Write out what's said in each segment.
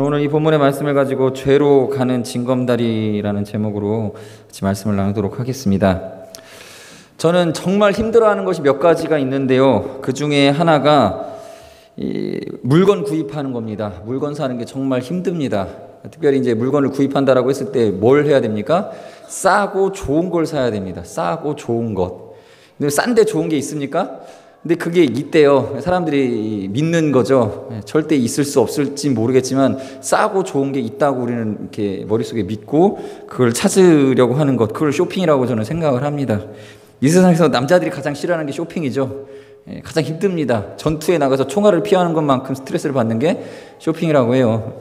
오늘 이 본문의 말씀을 가지고 죄로 가는 징검다리라는 제목으로 같이 말씀을 나누도록 하겠습니다. 저는 정말 힘들어하는 것이 몇 가지가 있는데요. 그 중에 하나가 물건 구입하는 겁니다. 물건 사는 게 정말 힘듭니다. 특별히 이제 물건을 구입한다라고 했을 때 뭘 해야 됩니까? 싸고 좋은 걸 사야 됩니다. 싸고 좋은 것. 근데 싼데 좋은 게 있습니까? 근데 그게 있대요. 사람들이 믿는 거죠. 절대 있을 수 없을지 모르겠지만 싸고 좋은 게 있다고 우리는 이렇게 머릿속에 믿고 그걸 찾으려고 하는 것, 그걸 쇼핑이라고 저는 생각을 합니다. 이 세상에서 남자들이 가장 싫어하는 게 쇼핑이죠. 가장 힘듭니다. 전투에 나가서 총알을 피하는 것만큼 스트레스를 받는 게 쇼핑이라고 해요.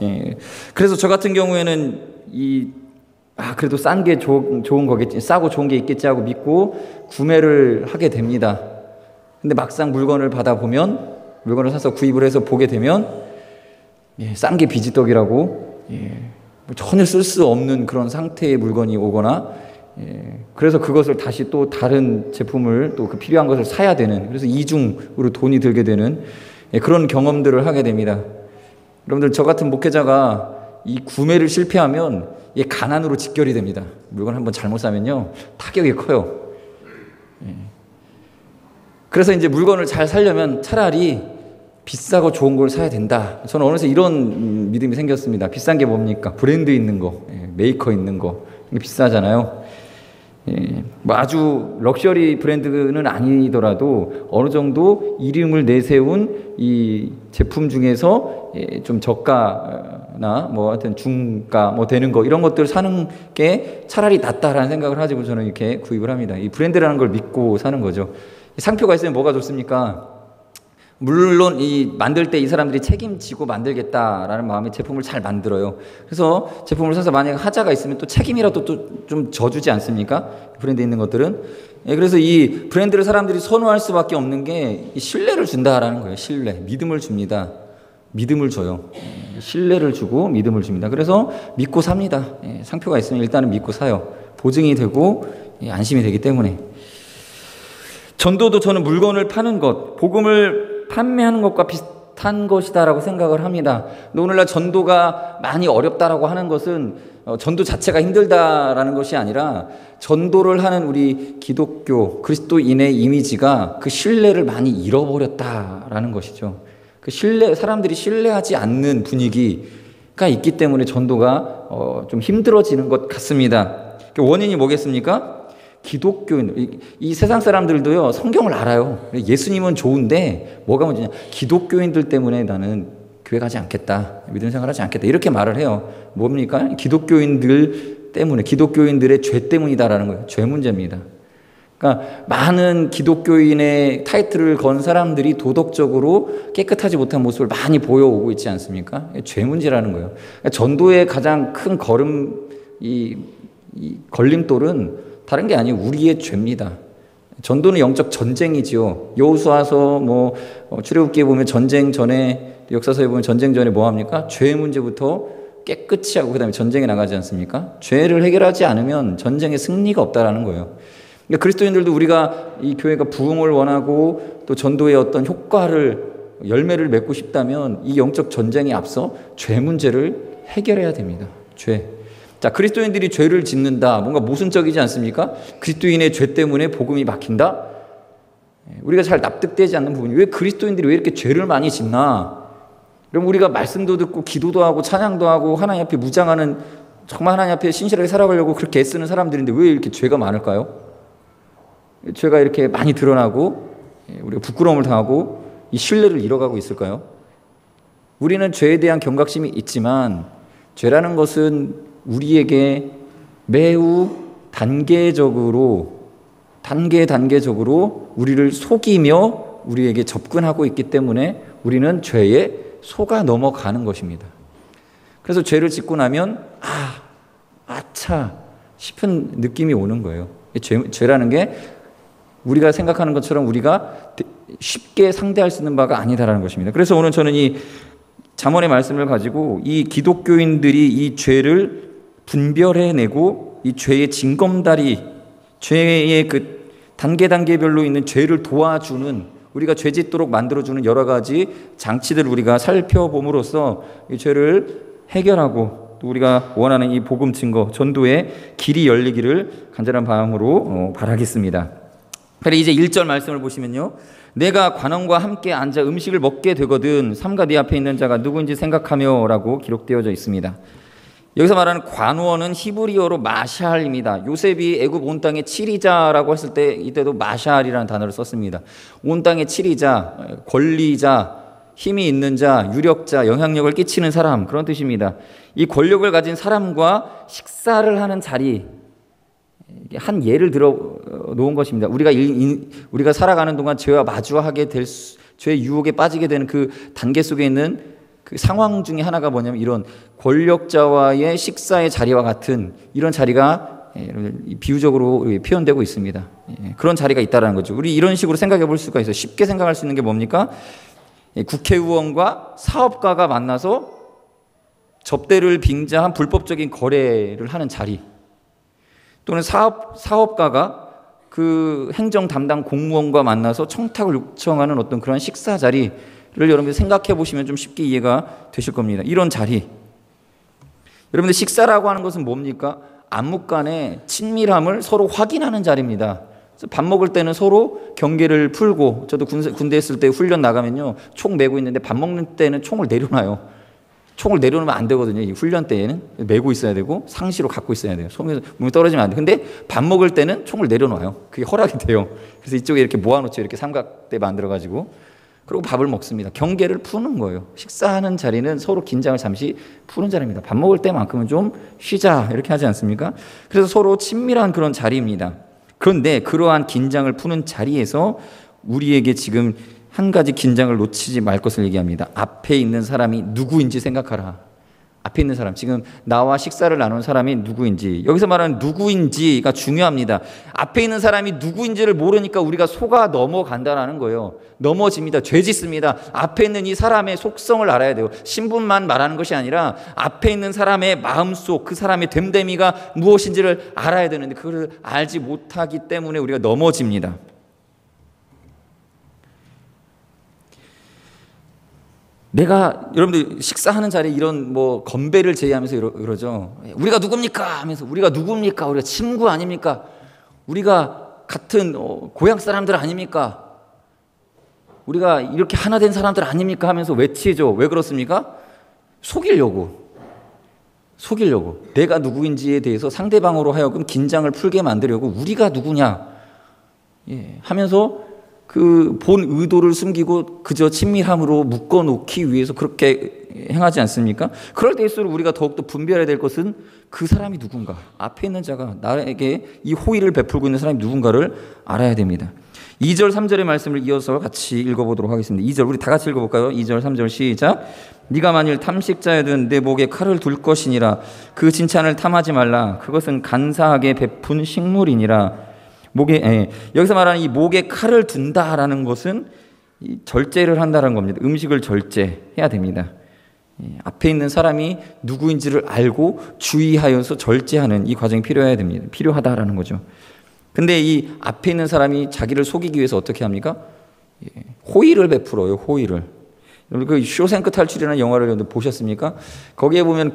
그래서 저 같은 경우에는 그래도 싼 게 좋은 거겠지, 싸고 좋은 게 있겠지 하고 믿고 구매를 하게 됩니다. 근데 막상 물건을 받아보면, 물건을 사서 구입을 해서 보게 되면 싼 게 비지떡이라고 전혀 쓸 수 없는 그런 상태의 물건이 오거나, 그래서 그것을 다시 또 다른 제품을 또 그 필요한 것을 사야 되는, 그래서 이중으로 돈이 들게 되는 그런 경험들을 하게 됩니다. 여러분들, 저 같은 목회자가 이 구매를 실패하면 가난으로 직결이 됩니다. 물건 한번 잘못 사면요 타격이 커요. 그래서 이제 물건을 잘 살려면 차라리 비싸고 좋은 걸 사야 된다. 저는 어느새 이런 믿음이 생겼습니다. 비싼 게 뭡니까? 브랜드 있는 거, 메이커 있는 거. 이게 비싸잖아요. 뭐 아주 럭셔리 브랜드는 아니더라도 어느 정도 이름을 내세운 이 제품 중에서 좀 저가나 뭐 하여튼 중가 뭐 되는 거, 이런 것들 사는 게 차라리 낫다라는 생각을 가지고 저는 이렇게 구입을 합니다. 이 브랜드라는 걸 믿고 사는 거죠. 상표가 있으면 뭐가 좋습니까? 물론 만들 때 이 사람들이 책임지고 만들겠다라는 마음에 제품을 잘 만들어요. 그래서 제품을 사서 만약에 하자가 있으면 또 책임이라도 또 좀 져주지 않습니까? 브랜드 있는 것들은. 그래서 이 브랜드를 사람들이 선호할 수밖에 없는 게 신뢰를 준다라는 거예요. 신뢰, 믿음을 줍니다. 믿음을 줘요. 신뢰를 주고 믿음을 줍니다. 그래서 믿고 삽니다. 상표가 있으면 일단은 믿고 사요. 보증이 되고 안심이 되기 때문에. 전도도 저는 물건을 파는 것, 복음을 판매하는 것과 비슷한 것이다라고 생각을 합니다. 근데 오늘날 전도가 많이 어렵다라고 하는 것은 전도 자체가 힘들다라는 것이 아니라 전도를 하는 우리 기독교 그리스도인의 이미지가 그 신뢰를 많이 잃어버렸다라는 것이죠. 그 사람들이 신뢰하지 않는 분위기가 있기 때문에 전도가 좀 힘들어지는 것 같습니다. 원인이 뭐겠습니까? 기독교인, 이 세상 사람들도요 성경을 알아요. 예수님은 좋은데 뭐가 문제냐, 기독교인들 때문에 나는 교회 가지 않겠다, 믿음 생활하지 않겠다, 이렇게 말을 해요. 뭡니까? 기독교인들 때문에, 기독교인들의 죄 때문이다라는 거예요. 죄 문제입니다. 그러니까 많은 기독교인의 타이틀을 건 사람들이 도덕적으로 깨끗하지 못한 모습을 많이 보여오고 있지 않습니까? 죄 문제라는 거예요. 그러니까 전도의 가장 큰 이 걸림돌은 다른 게 아니에요. 우리의 죄입니다. 전도는 영적 전쟁이지요. 여호수아서 출애굽기에 보면 전쟁 전에, 역사서에 보면 전쟁 전에 뭐 합니까? 죄 문제부터 깨끗이 하고 그다음에 전쟁에 나가지 않습니까? 죄를 해결하지 않으면 전쟁에 승리가 없다라는 거예요. 그러니까 그리스도인들도 우리가 이 교회가 부흥을 원하고 또 전도의 어떤 열매를 맺고 싶다면 이 영적 전쟁에 앞서 죄 문제를 해결해야 됩니다. 죄. 자, 그리스도인들이 죄를 짓는다. 뭔가 모순적이지 않습니까? 그리스도인의 죄 때문에 복음이 막힌다? 우리가 잘 납득되지 않는 부분이, 왜 그리스도인들이 왜 이렇게 죄를 많이 짓나? 그럼 우리가 말씀도 듣고 기도도 하고 찬양도 하고 하나님 앞에 무장하는, 정말 하나님 앞에 신실하게 살아가려고 그렇게 애쓰는 사람들인데 왜 이렇게 죄가 많을까요? 죄가 이렇게 많이 드러나고 우리가 부끄러움을 당하고 이 신뢰를 잃어가고 있을까요? 우리는 죄에 대한 경각심이 있지만 죄라는 것은 우리에게 매우 단계적으로 우리를 속이며 우리에게 접근하고 있기 때문에 우리는 죄에 속아 넘어가는 것입니다. 그래서 죄를 짓고 나면 아차 싶은 느낌이 오는 거예요. 죄라는 게 우리가 생각하는 것처럼 우리가 쉽게 상대할 수 있는 바가 아니다라는 것입니다. 그래서 오늘 저는 이 잠언의 말씀을 가지고 이 기독교인들이 이 죄를 분별해내고 이 죄의 징검다리, 죄의 그 단계별로 있는 죄를 도와주는, 우리가 죄 짓도록 만들어주는 여러 가지 장치들을 우리가 살펴봄으로써 이 죄를 해결하고 또 우리가 원하는 이 복음 증거, 전도의 길이 열리기를 간절한 마음으로 바라겠습니다. 그래 이제 1절 말씀을 보시면요. 내가 관원과 함께 앉아 음식을 먹게 되거든 삼가 네 앞에 있는 자가 누구인지 생각하며 라고 기록되어져 있습니다. 여기서 말하는 관원은 히브리어로 마샬입니다. 요셉이 애굽 온 땅의 치리자라고 했을 때 이때도 마샬이라는 단어를 썼습니다. 온 땅의 치리자, 권리자, 힘이 있는 자, 유력자, 영향력을 끼치는 사람, 그런 뜻입니다. 이 권력을 가진 사람과 식사를 하는 자리, 한 예를 들어 놓은 것입니다. 우리가 살아가는 동안 죄와 마주하게 될 죄의 유혹에 빠지게 되는 그 단계 속에 있는 그 상황 중에 하나가 뭐냐면 이런 권력자와의 식사의 자리와 같은 이런 자리가 비유적으로 표현되고 있습니다. 그런 자리가 있다는 거죠. 우리 이런 식으로 생각해 볼 수가 있어요. 쉽게 생각할 수 있는 게 뭡니까? 국회의원과 사업가가 만나서 접대를 빙자한 불법적인 거래를 하는 자리, 또는 사업가가 그 행정 담당 공무원과 만나서 청탁을 요청하는 어떤 그런 식사 자리를 여러분들 생각해 보시면 좀 쉽게 이해가 되실 겁니다. 이런 자리. 여러분들 식사라고 하는 것은 뭡니까? 안목 간의 친밀함을 서로 확인하는 자리입니다. 밥 먹을 때는 서로 경계를 풀고, 저도 군대 있을 때 훈련 나가면요, 총 메고 있는데 밥 먹는 때는 총을 내려놔요. 총을 내려놓으면 안 되거든요. 이 훈련 때에는 메고 있어야 되고 상시로 갖고 있어야 돼요. 손에서 몸이 떨어지면 안 돼. 근데 밥 먹을 때는 총을 내려놔요. 그게 허락이 돼요. 그래서 이쪽에 이렇게 모아놓죠. 이렇게 삼각대 만들어가지고. 그리고 밥을 먹습니다. 경계를 푸는 거예요. 식사하는 자리는 서로 긴장을 잠시 푸는 자리입니다. 밥 먹을 때만큼은 좀 쉬자 이렇게 하지 않습니까? 그래서 서로 친밀한 그런 자리입니다. 그런데 그러한 긴장을 푸는 자리에서 우리에게 지금 한 가지 긴장을 놓치지 말 것을 얘기합니다. 앞에 있는 사람이 누구인지 생각하라. 앞에 있는 사람, 지금 나와 식사를 나눈 사람이 누구인지, 여기서 말하는 누구인지가 중요합니다. 앞에 있는 사람이 누구인지를 모르니까 우리가 속아 넘어간다는 거예요. 넘어집니다. 죄 짓습니다. 앞에 있는 이 사람의 속성을 알아야 돼요. 신분만 말하는 것이 아니라 앞에 있는 사람의 마음속, 그 사람의 됨됨이가 무엇인지를 알아야 되는데 그걸 알지 못하기 때문에 우리가 넘어집니다. 내가 여러분들 식사하는 자리에 이런 뭐 건배를 제의하면서 이러죠. 우리가 누굽니까? 하면서 우리가 누굽니까? 우리가 친구 아닙니까? 우리가 같은 고향 사람들 아닙니까? 우리가 이렇게 하나 된 사람들 아닙니까? 하면서 외치죠. 왜 그렇습니까? 속이려고. 내가 누구인지에 대해서 상대방으로 하여금 긴장을 풀게 만들려고 우리가 누구냐 하면서 그 본 의도를 숨기고 그저 친밀함으로 묶어놓기 위해서 그렇게 행하지 않습니까? 그럴 때일수록 우리가 더욱더 분별해야 될 것은 그 사람이 누군가, 앞에 있는 자가 나에게 이 호의를 베풀고 있는 사람이 누군가를 알아야 됩니다. 2절 3절의 말씀을 이어서 같이 읽어보도록 하겠습니다. 2절 우리 다 같이 읽어볼까요? 2절 3절 시작. 네가 만일 탐식자여든 내 목에 칼을 둘 것이니라. 그 진찬을 탐하지 말라. 그것은 간사하게 베푼 식물이니라. 여기서 말하는 이 목에 칼을 둔다라는 것은 이 절제를 한다는 겁니다. 음식을 절제해야 됩니다. 앞에 있는 사람이 누구인지를 알고 주의하여서 절제하는 이 과정이 필요하다라는 거죠. 근데 이 앞에 있는 사람이 자기를 속이기 위해서 어떻게 합니까? 호의를 베풀어요. 호의를. 그 쇼생크 탈출이라는 영화를 보셨습니까? 거기에 보면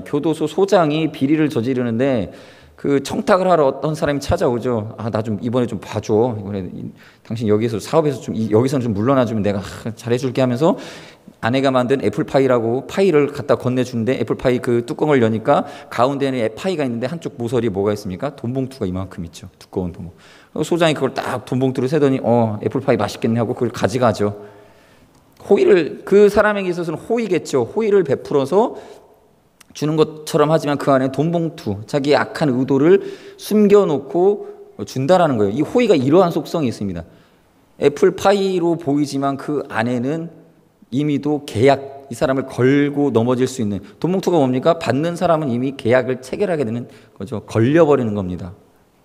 교도소 소장이 비리를 저지르는데 그 청탁을 하러 어떤 사람이 찾아오죠. 나 좀 이번에 좀 봐줘. 이번에 당신 여기서 사업에서 여기서는 좀 물러나주면 내가 잘해줄게 하면서 아내가 만든 애플파이라고 파이를 갖다 건네주는데 애플파이 그 뚜껑을 여니까 가운데는 파이가 있는데 한쪽 모서리에 뭐가 있습니까? 돈봉투가 이만큼 있죠. 두꺼운 돈봉투. 소장이 그걸 딱 돈봉투로 세더니 애플파이 맛있겠네 하고 그걸 가져가죠. 호의를, 그 사람에게 있어서는 호의겠죠. 호의를 베풀어서 주는 것처럼 하지만 그 안에 돈봉투, 자기의 악한 의도를 숨겨놓고 준다라는 거예요. 이 호의가 이러한 속성이 있습니다. 애플파이로 보이지만 그 안에는 이미도 계약, 이 사람을 걸고 넘어질 수 있는, 돈봉투가 뭡니까? 받는 사람은 이미 계약을 체결하게 되는 거죠. 걸려버리는 겁니다.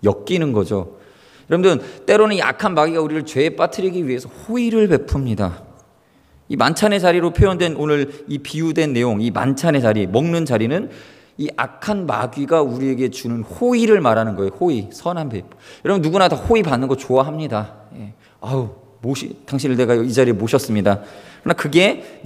엮이는 거죠. 여러분들, 때로는 이 악한 마귀가 우리를 죄에 빠뜨리기 위해서 호의를 베풉니다. 이 만찬의 자리로 표현된 오늘 이 비유된 내용, 이 만찬의 자리, 먹는 자리는 이 악한 마귀가 우리에게 주는 호의를 말하는 거예요. 호의, 선한 베풀. 여러분 누구나 다 호의 받는 거 좋아합니다. 당신을 내가 이 자리에 모셨습니다. 그러나 그게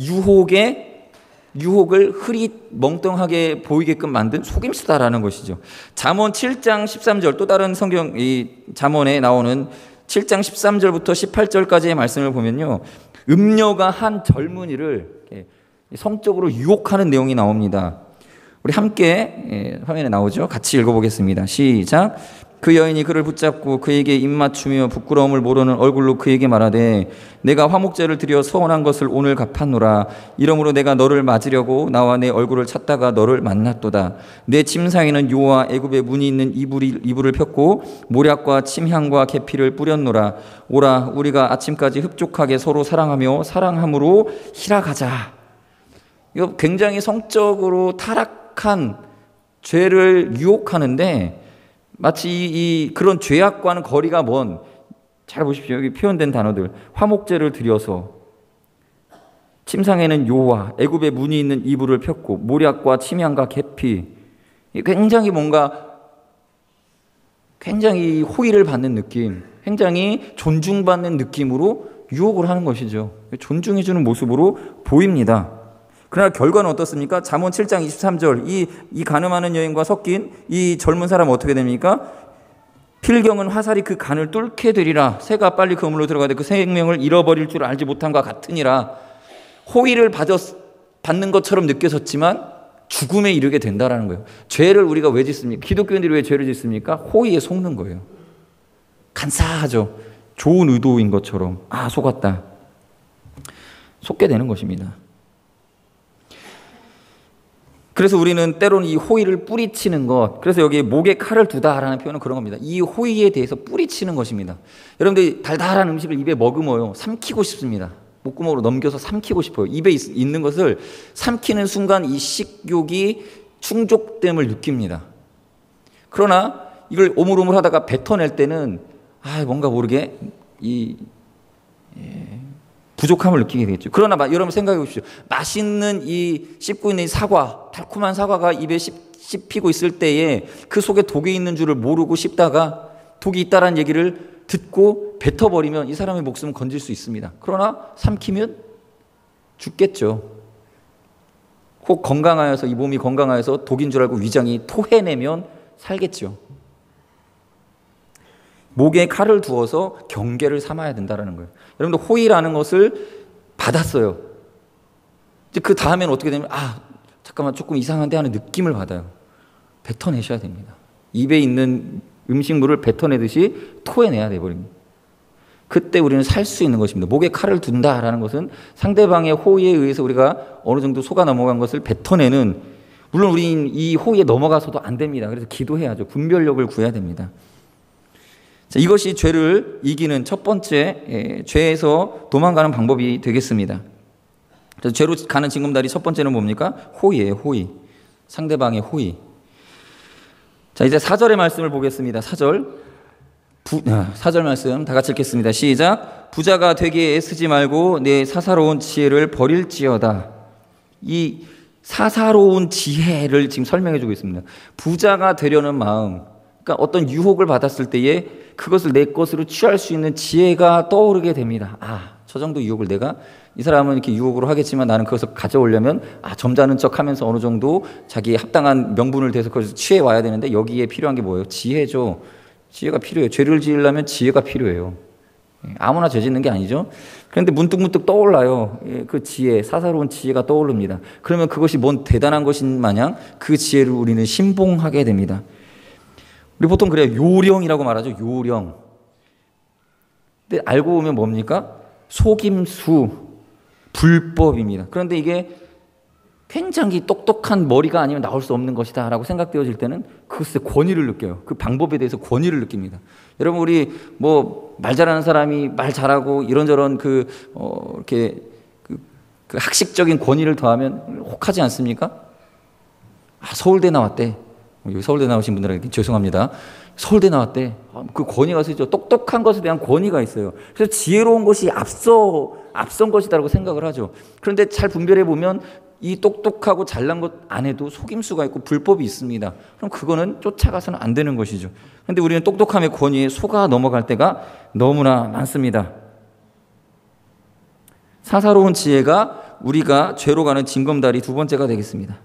유혹을 흐릿멍텅하게 보이게끔 만든 속임수다라는 것이죠. 잠언 7장 13절, 또 다른 성경 이 잠언에 나오는 7장 13절부터 18절까지의 말씀을 보면요, 음녀가 한 젊은이를 성적으로 유혹하는 내용이 나옵니다. 우리 함께 화면에 나오죠. 같이 읽어보겠습니다. 시작. 그 여인이 그를 붙잡고 그에게 입맞추며 부끄러움을 모르는 얼굴로 그에게 말하되 내가 화목제를 드려 서원한 것을 오늘 갚았노라. 이러므로 내가 너를 맞으려고 나와 내 얼굴을 찾다가 너를 만났도다. 내 침상에는 요와 애굽의 문이 있는 이불을 폈고 모략과 침향과 계피를 뿌렸노라. 오라, 우리가 아침까지 흡족하게 서로 사랑하며 사랑함으로 희락하자. 이거 굉장히 성적으로 타락한 죄를 유혹하는데 마치 그런 죄악과는 거리가 먼, 잘 보십시오. 여기 표현된 단어들. 화목제를 드려서, 침상에는 요와 애굽의 문이 있는 이불을 폈고 모략과 침향과 계피. 굉장히 굉장히 호의를 받는 느낌, 굉장히 존중받는 느낌으로 유혹을 하는 것이죠. 존중해주는 모습으로 보입니다. 그러나 결과는 어떻습니까? 잠언 7장 23절, 이 가늠하는 여인과 섞인 이 젊은 사람은 어떻게 됩니까? 필경은 화살이 그 간을 뚫게 되리라. 새가 빨리 그물로 들어가되 그 생명을 잃어버릴 줄 알지 못함과 같으니라. 호의를 받는 것처럼 느껴졌지만 죽음에 이르게 된다라는 거예요. 죄를 우리가 왜 짓습니까? 기독교인들이 왜 죄를 짓습니까? 호의에 속는 거예요. 간사하죠. 좋은 의도인 것처럼 속았다. 속게 되는 것입니다. 그래서 우리는 때로는 이 호의를 뿌리치는 것, 그래서 여기 목에 칼을 두다라는 표현은 그런 겁니다. 이 호의에 대해서 뿌리치는 것입니다. 여러분들 달달한 음식을 입에 머금어요. 삼키고 싶습니다. 목구멍으로 넘겨서 삼키고 싶어요. 입에 있는 것을 삼키는 순간 이 식욕이 충족됨을 느낍니다. 그러나 이걸 오물오물 하다가 뱉어낼 때는 뭔가 모르게 부족함을 느끼게 되겠죠. 그러나 여러분 생각해 보십시오. 맛있는 씹고 있는 이 사과, 달콤한 사과가 입에 씹히고 있을 때에 그 속에 독이 있는 줄을 모르고 씹다가 독이 있다라는 얘기를 듣고 뱉어버리면 이 사람의 목숨은 건질 수 있습니다. 그러나 삼키면 죽겠죠. 혹 건강하여서, 이 몸이 건강하여서 독인 줄 알고 위장이 토해내면 살겠죠. 목에 칼을 두어서 경계를 삼아야 된다는 거예요. 여러분들 호의라는 것을 받았어요. 이제 그 다음에는 어떻게 되냐면 잠깐만 조금 이상한데 하는 느낌을 받아요. 뱉어내셔야 됩니다. 입에 있는 음식물을 뱉어내듯이 토해내야 돼버립니다. 그때 우리는 살 수 있는 것입니다. 목에 칼을 둔다라는 것은 상대방의 호의에 의해서 우리가 어느 정도 속아 넘어간 것을 뱉어내는, 물론 우리는 이 호의에 넘어가서도 안 됩니다. 그래서 기도해야죠. 분별력을 구해야 됩니다. 자, 이것이 죄를 이기는 첫 번째, 죄에서 도망가는 방법이 되겠습니다. 그래서 죄로 가는 징검다리 첫 번째는 뭡니까? 호의예요. 호의. 상대방의 호의. 자, 이제 4절의 말씀을 보겠습니다. 4절 말씀 다 같이 읽겠습니다. 시작. 부자가 되기에 애쓰지 말고 내 사사로운 지혜를 버릴지어다. 이 사사로운 지혜를 지금 설명해 주고 있습니다. 부자가 되려는 마음, 그러니까 어떤 유혹을 받았을 때에 그것을 내 것으로 취할 수 있는 지혜가 떠오르게 됩니다. 저 정도 유혹을 이 사람은 이렇게 유혹으로 하겠지만 나는 그것을 가져오려면 점잖은 척 하면서 어느 정도 자기의 합당한 명분을 대서 그것을 취해 와야 되는데, 여기에 필요한 게 뭐예요? 지혜죠. 지혜가 필요해요. 죄를 지으려면 지혜가 필요해요. 아무나 죄 짓는 게 아니죠. 그런데 문득문득 떠올라요. 그 지혜, 사사로운 지혜가 떠오릅니다. 그러면 그것이 뭔 대단한 것인 마냥 그 지혜를 우리는 신봉하게 됩니다. 우리 보통 그래요. 요령이라고 말하죠. 요령. 근데 알고 보면 뭡니까? 속임수, 불법입니다. 그런데 이게 굉장히 똑똑한 머리가 아니면 나올 수 없는 것이다 라고 생각되어질 때는 그것의 권위를 느껴요. 그 방법에 대해서 권위를 느낍니다. 여러분, 우리 말 잘하는 사람이 말 잘하고 이런저런 이렇게 그 학식적인 권위를 더하면 혹하지 않습니까? 서울대 나왔대. 여기 서울대 나오신 분들에게 죄송합니다. 서울대 나왔대. 그 권위가 있죠. 똑똑한 것에 대한 권위가 있어요. 그래서 지혜로운 것이 앞선 것이다라고 생각을 하죠. 그런데 잘 분별해 보면 이 똑똑하고 잘난 것 안에도 속임수가 있고 불법이 있습니다. 그럼 그거는 쫓아가서는 안 되는 것이죠. 그런데 우리는 똑똑함의 권위에 속아 넘어갈 때가 너무나 많습니다. 사사로운 지혜가 우리가 죄로 가는 징검다리 두 번째가 되겠습니다.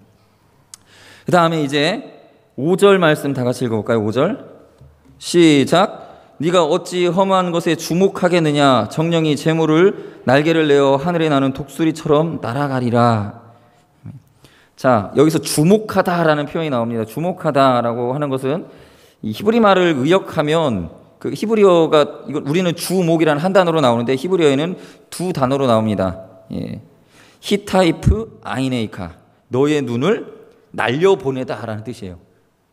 그 다음에 이제 5절 말씀 다 같이 읽어볼까요? 5절 시작. 네가 어찌 험한 것에 주목하겠느냐. 정령이 재물을 날개를 내어 하늘에 나는 독수리처럼 날아가리라. 자, 여기서 주목하다라는 표현이 나옵니다. 주목하다라고 하는 것은 이 히브리 말을 의역하면 그 히브리어가 이거 우리는 주목이라는 한 단어로 나오는데 히브리어에는 두 단어로 나옵니다. 예. 히타이프 아이네이카. 너의 눈을 날려보내다라는 뜻이에요.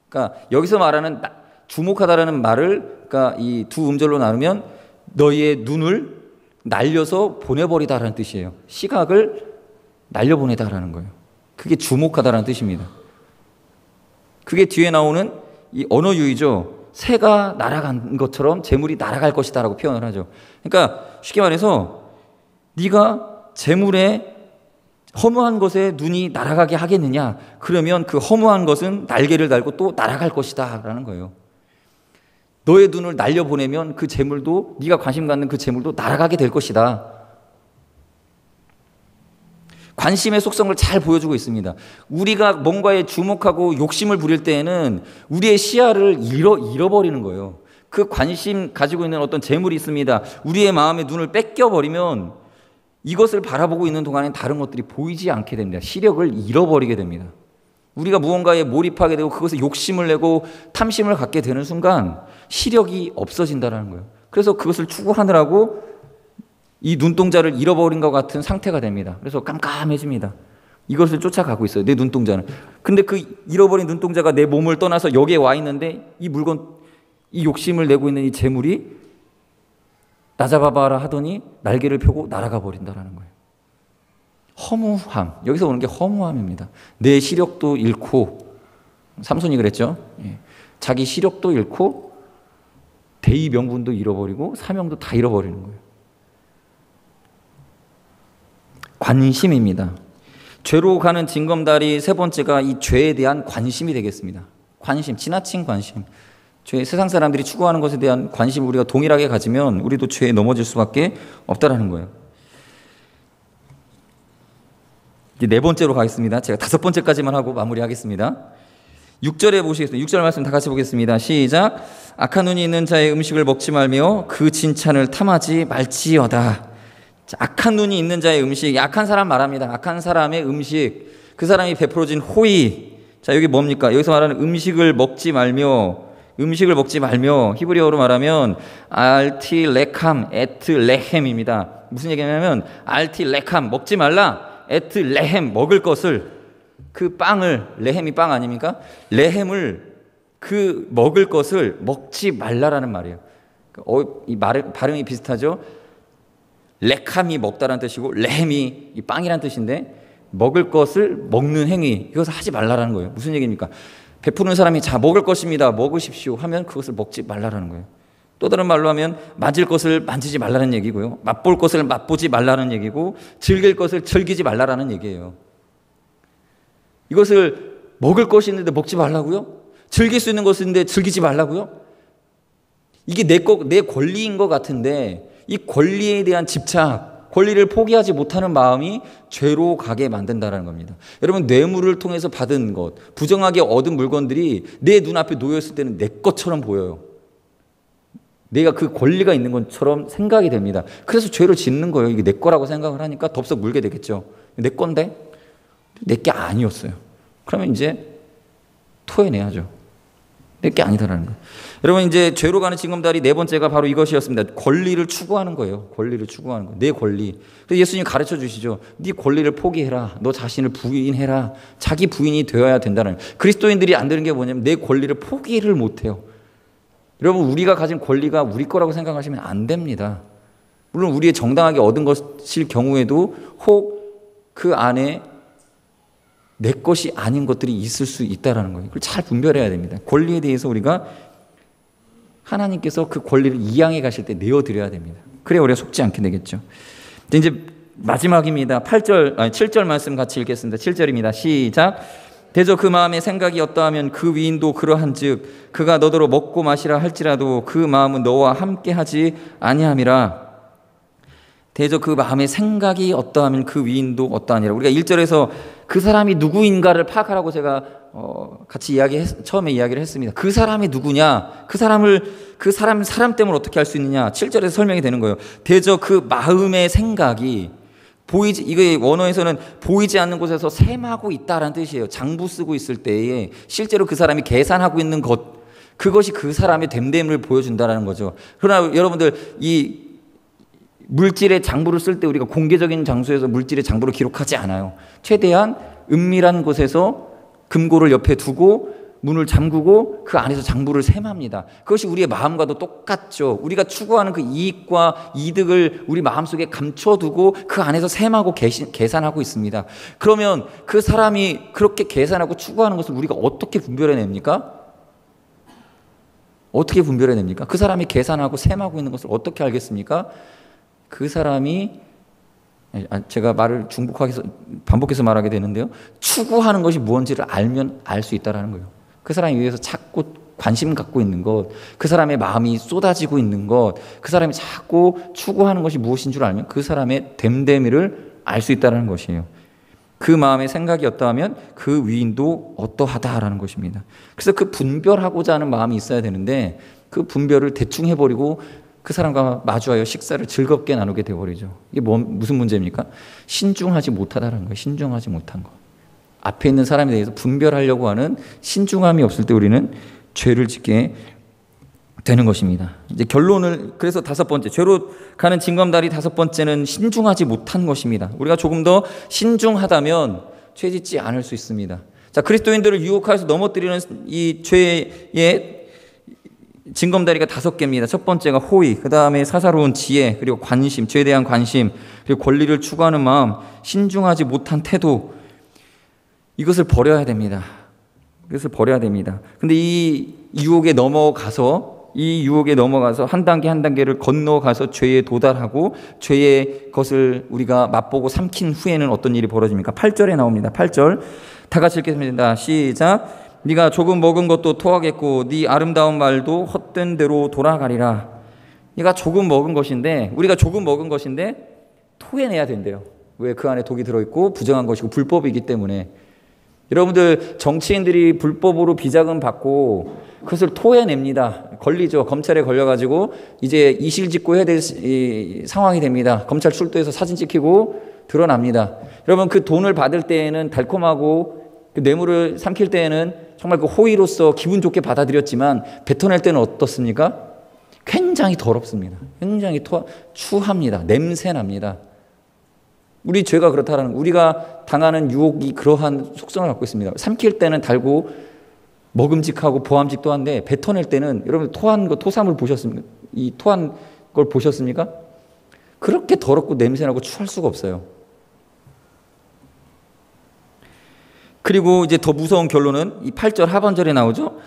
그러니까 여기서 말하는 주목하다라는 말을 그러니까 이 두 음절로 나누면 너의 눈을 날려서 보내버리다라는 뜻이에요. 시각을 날려보내다라는 거예요. 그게 주목하다라는 뜻입니다. 그게 뒤에 나오는 이 언어 유희죠. 새가 날아간 것처럼 재물이 날아갈 것이다라고 표현을 하죠. 그러니까 쉽게 말해서 네가 재물에 허무한 것에 눈이 날아가게 하겠느냐? 그러면 그 허무한 것은 날개를 달고 또 날아갈 것이다 라는 거예요. 너의 눈을 날려보내면 그 재물도 네가 관심 갖는 그 재물도 날아가게 될 것이다. 관심의 속성을 잘 보여주고 있습니다. 우리가 뭔가에 주목하고 욕심을 부릴 때에는 우리의 시야를 잃어버리는 거예요. 그 관심 가지고 있는 어떤 재물이 있습니다. 우리의 마음의 눈을 뺏겨버리면 이것을 바라보고 있는 동안엔 다른 것들이 보이지 않게 됩니다. 시력을 잃어버리게 됩니다. 우리가 무언가에 몰입하게 되고 그것에 욕심을 내고 탐심을 갖게 되는 순간 시력이 없어진다는 거예요. 그래서 그것을 추구하느라고 이 눈동자를 잃어버린 것 같은 상태가 됩니다. 그래서 깜깜해집니다. 이것을 쫓아가고 있어요. 내 눈동자는. 근데 그 잃어버린 눈동자가 내 몸을 떠나서 여기에 와 있는데 이 물건, 이 욕심을 내고 있는 이 재물이 나 잡아봐라 하더니 날개를 펴고 날아가 버린다는 거예요. 허무함. 여기서 오는 게 허무함입니다. 내 시력도 잃고, 삼손이 그랬죠. 예. 자기 시력도 잃고 대의 명분도 잃어버리고 사명도 다 잃어버리는 거예요. 관심입니다. 죄로 가는 징검다리 세 번째가 이 죄에 대한 관심이 되겠습니다. 관심, 지나친 관심. 세상 사람들이 추구하는 것에 대한 관심을 우리가 동일하게 가지면 우리도 죄에 넘어질 수밖에 없다라는 거예요. 이제 네 번째로 가겠습니다. 제가 다섯 번째까지만 하고 마무리하겠습니다. 6절에 보시겠습니다. 6절 말씀 다 같이 보겠습니다. 시작. 악한 눈이 있는 자의 음식을 먹지 말며 그 진찬을 탐하지 말지어다. 자, 악한 눈이 있는 자의 음식, 악한 사람 말합니다. 악한 사람의 음식, 그 사람이 베풀어진 호의. 자, 여기 뭡니까? 여기서 말하는 음식을 먹지 말며 히브리어로 말하면 알티레캄 에트레헴입니다. 무슨 얘기냐면 알티레캄 먹지 말라, 에트레헴 먹을 것을, 그 빵을, 레헴이 빵 아닙니까? 레헴을, 그 먹을 것을 먹지 말라라는 말이에요. 이 발음이 비슷하죠? 레캄이 먹다라는 뜻이고 레헴이 이 빵이라는 뜻인데 먹을 것을 먹는 행위, 이것을 하지 말라라는 거예요. 무슨 얘기입니까? 베푸는 사람이 자 먹을 것입니다, 먹으십시오 하면 그것을 먹지 말라라는 거예요. 또 다른 말로 하면 만질 것을 만지지 말라는 얘기고요, 맛볼 것을 맛보지 말라는 얘기고, 즐길 것을 즐기지 말라라는 얘기예요. 이것을 먹을 것이 있는데 먹지 말라고요? 즐길 수 있는 것인데 즐기지 말라고요? 이게 내 권리인 것 같은데 이 권리에 대한 집착, 권리를 포기하지 못하는 마음이 죄로 가게 만든다는 겁니다. 여러분, 뇌물을 통해서 받은 것, 부정하게 얻은 물건들이 내 눈앞에 놓였을 때는 내 것처럼 보여요. 내가 그 권리가 있는 것처럼 생각이 됩니다. 그래서 죄를 짓는 거예요. 이게 내 거라고 생각을 하니까 덥석 물게 되겠죠. 내 건데 내 게 아니었어요. 그러면 이제 토해내야죠. 내 게 아니다라는 거예요. 여러분, 이제 죄로 가는 징검다리 네 번째가 바로 이것이었습니다. 권리를 추구하는 거예요. 권리를 추구하는 거예요. 내 권리. 그래서 예수님 가르쳐 주시죠. 네 권리를 포기해라. 너 자신을 부인해라. 자기 부인이 되어야 된다는 거예요. 그리스도인들이 안 되는 게 뭐냐면 내 권리를 포기를 못해요. 여러분, 우리가 가진 권리가 우리 거라고 생각하시면 안 됩니다. 물론 우리의 정당하게 얻은 것일 경우에도 혹 그 안에 내 것이 아닌 것들이 있을 수 있다는 거예요. 그걸 잘 분별해야 됩니다. 권리에 대해서 우리가 하나님께서 그 권리를 이양해 가실 때 내어드려야 됩니다. 그래야 우리가 속지 않게 되겠죠. 이제 마지막입니다. 7절 말씀 같이 읽겠습니다. 7절입니다. 시작. 대저 그 마음의 생각이 어떠하면 그 위인도 그러한 즉 그가 너더러 먹고 마시라 할지라도 그 마음은 너와 함께하지 아니함이라. 대저 그 마음의 생각이 어떠하면 그 위인도 어떠하니라. 우리가 1절에서 그 사람이 누구인가를 파악하라고 제가 같이 처음에 이야기를 했습니다. 그 사람이 누구냐? 그 사람 때문에 어떻게 할 수 있느냐? 7절에서 설명이 되는 거예요. 대저 그 마음의 생각이 이게 원어에서는 보이지 않는 곳에서 셈하고 있다라는 뜻이에요. 장부 쓰고 있을 때에 실제로 그 사람이 계산하고 있는 그것이 그 사람의 됨됨을 보여준다라는 거죠. 그러나 여러분들, 이 물질의 장부를 쓸 때 우리가 공개적인 장소에서 물질의 장부를 기록하지 않아요. 최대한 은밀한 곳에서 금고를 옆에 두고 문을 잠그고 그 안에서 장부를 셈합니다. 그것이 우리의 마음과도 똑같죠. 우리가 추구하는 그 이익과 이득을 우리 마음속에 감춰두고 그 안에서 셈하고 계산하고 있습니다. 그러면 그 사람이 그렇게 계산하고 추구하는 것을 우리가 어떻게 분별해냅니까? 어떻게 분별해냅니까? 그 사람이 계산하고 셈하고 있는 것을 어떻게 알겠습니까? 그 사람이, 제가 말을 반복해서 말하게 되는데요, 추구하는 것이 무엇인지를 알면 알 수 있다는 거예요. 그 사람이 위해서 자꾸 관심 갖고 있는 것, 그 사람의 마음이 쏟아지고 있는 것, 그 사람이 자꾸 추구하는 것이 무엇인 줄 알면 그 사람의 됨됨이를 알 수 있다는 것이에요. 그 마음의 생각이 어떠하면 그 위인도 어떠하다라는 것입니다. 그래서 그 분별하고자 하는 마음이 있어야 되는데 그 분별을 대충 해버리고 그 사람과 마주하여 식사를 즐겁게 나누게 되어버리죠. 이게 무슨 문제입니까? 신중하지 못하다는 거예요. 신중하지 못한 거. 앞에 있는 사람에 대해서 분별하려고 하는 신중함이 없을 때 우리는 죄를 짓게 되는 것입니다. 이제 결론을, 그래서 5번째, 죄로 가는 징검다리 5번째는 신중하지 못한 것입니다. 우리가 조금 더 신중하다면 죄 짓지 않을 수 있습니다. 자, 그리스도인들을 유혹하여서 넘어뜨리는 이 죄의 징검다리가 5개입니다. 첫 번째가 호의, 그 다음에 사사로운 지혜, 그리고 관심, 죄에 대한 관심, 그리고 권리를 추구하는 마음, 신중하지 못한 태도, 이것을 버려야 됩니다. 이것을 버려야 됩니다. 근데 이 유혹에 넘어가서 한 단계 한 단계를 건너가서 죄에 도달하고 죄의 것을 우리가 맛보고 삼킨 후에는 어떤 일이 벌어집니까? 8절에 나옵니다. 8절 다 같이 읽겠습니다. 시작. 네가 조금 먹은 것도 토하겠고 네 아름다운 말도 헛된 대로 돌아가리라. 네가 조금 먹은 것인데, 우리가 조금 먹은 것인데 토해내야 된대요. 왜? 그 안에 독이 들어있고 부정한 것이고 불법이기 때문에. 여러분들, 정치인들이 불법으로 비자금 받고 그것을 토해냅니다. 걸리죠. 검찰에 걸려가지고 이제 이실직고 해야 될 상황이 됩니다. 검찰 출두해서 사진 찍히고 드러납니다. 여러분, 그 돈을 받을 때에는 달콤하고 그 뇌물을 삼킬 때에는 정말 그 호의로서 기분 좋게 받아들였지만 뱉어낼 때는 어떻습니까? 굉장히 더럽습니다. 굉장히 추합니다. 냄새납니다. 우리 죄가 그렇다라는, 우리가 당하는 유혹이 그러한 속성을 갖고 있습니다. 삼킬 때는 달고 먹음직하고 보암직도 한데 뱉어낼 때는, 여러분 토한 거, 토사물 보셨습니까? 이 토한 걸 보셨습니까? 그렇게 더럽고 냄새나고 추할 수가 없어요. 그리고 이제 더 무서운 결론은 이 8절 하반절에 나오죠.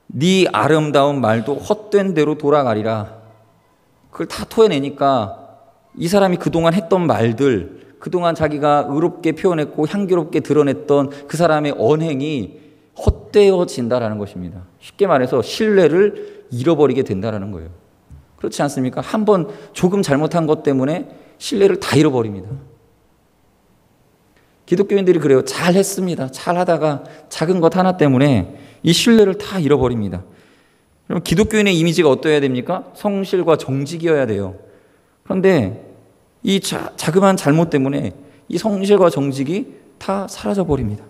네 아름다운 말도 헛된 대로 돌아가리라. 그걸 다 토해내니까 이 사람이 그동안 했던 말들, 그동안 자기가 의롭게 표현했고 향기롭게 드러냈던 그 사람의 언행이 헛되어진다라는 것입니다. 쉽게 말해서 신뢰를 잃어버리게 된다라는 거예요. 그렇지 않습니까? 한번 조금 잘못한 것 때문에 신뢰를 다 잃어버립니다. 기독교인들이 그래요. 잘했습니다. 잘하다가 작은 것 하나 때문에 이 신뢰를 다 잃어버립니다. 그럼 기독교인의 이미지가 어떠해야 됩니까? 성실과 정직이어야 돼요. 그런데 이 자그마한 잘못 때문에 이 성실과 정직이 다 사라져 버립니다.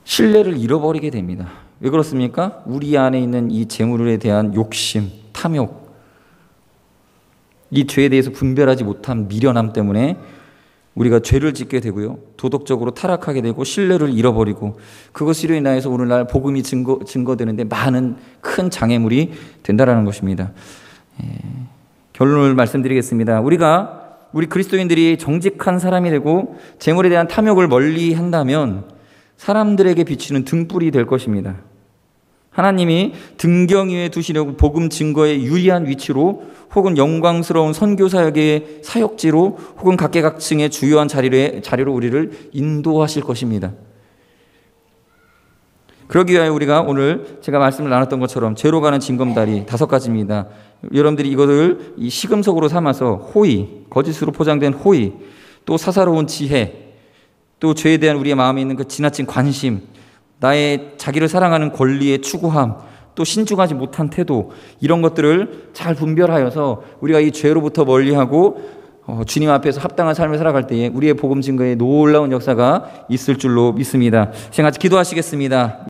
신뢰를 잃어버리게 됩니다. 왜 그렇습니까? 우리 안에 있는 이 재물에 대한 욕심, 탐욕, 이 죄에 대해서 분별하지 못한 미련함 때문에 우리가 죄를 짓게 되고요. 도덕적으로 타락하게 되고 신뢰를 잃어버리고, 그것으로 인하여서 오늘날 복음이 증거되는데 많은 큰 장애물이 된다는 것입니다. 결론을 말씀드리겠습니다. 우리 그리스도인들이 정직한 사람이 되고 재물에 대한 탐욕을 멀리 한다면 사람들에게 비치는 등불이 될 것입니다. 하나님이 등경 위에 두시려고 복음 증거에 유리한 위치로, 혹은 영광스러운 선교사역의 사역지로, 혹은 각계각층의 주요한 자리로 우리를 인도하실 것입니다. 그러기 위하여 우리가 오늘 제가 말씀을 나눴던 것처럼 죄로 가는 징검다리 5가지입니다. 여러분들이 이것을 이 시금석으로 삼아서 호의, 거짓으로 포장된 호의, 또 사사로운 지혜, 또 죄에 대한 우리의 마음에 있는 그 지나친 관심, 나의 자기를 사랑하는 권리의 추구함, 또 신중하지 못한 태도, 이런 것들을 잘 분별하여서 우리가 이 죄로부터 멀리하고 주님 앞에서 합당한 삶을 살아갈 때에 우리의 복음 증거에 놀라운 역사가 있을 줄로 믿습니다. 같이 기도하시겠습니다.